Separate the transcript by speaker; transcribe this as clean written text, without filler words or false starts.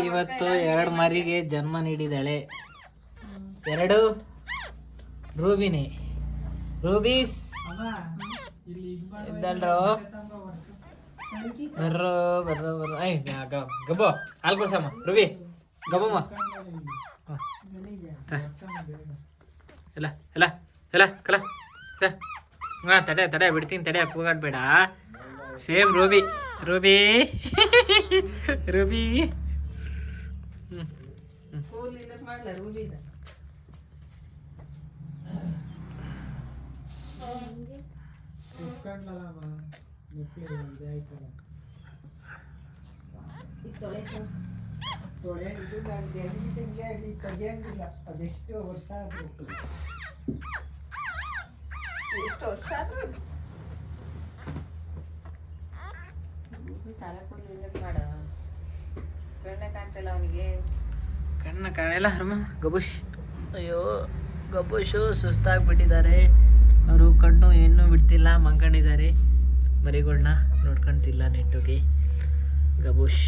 Speaker 1: ಇವತ್ತು 2 ಮರಿಗೆ ಜನ್ಮ ನೀಡಿದಾಳೆ. 2 ರೂಬಿನೇ. ರೂಬೀಸ್ ಇದ್ದಲ್ರೋ ಬರ್ರೋ ಬರ್ರೋ ಬರ್ರೋ. ಐ ಗಬ್ಬೋ ಹಾಲು ಕೊಡ್ಸಮ್ಮ ರೂಬಿ, ಗಬ್ಬಮ್ಮ. ಎಲ್ಲ ಎಲ್ಲ ಎಲ್ಲ ಕಲ ಹಾಂ ತಡೆ ಬಿಡ್ತೀನಿ, ತಡೆ ಕೂಗಾಡ್ಬೇಡ. Same Ruby Ruby Ruby.
Speaker 2: ಅದೆಷ್ಟು ವರ್ಷ
Speaker 1: ಕಣ್ಣ ಕಾಣಲ್ಲ ಗಬುಷ್. ಅಯ್ಯೋ ಗಬುಷು ಸುಸ್ತಾಗ್ಬಿಟ್ಟಿದ್ದಾರೆ. ಅವರು ಕಣ್ಣು ಏನೂ ಬಿಡ್ತಿಲ್ಲ, ಮಂಕೊಂಡಿದ್ದಾರೆ. ಮರಿಗಳನ್ನ ನೋಡ್ಕೊಂತಿಲ್ಲ ನೆಟ್ಟುಗೆ. ಗಬುಷ್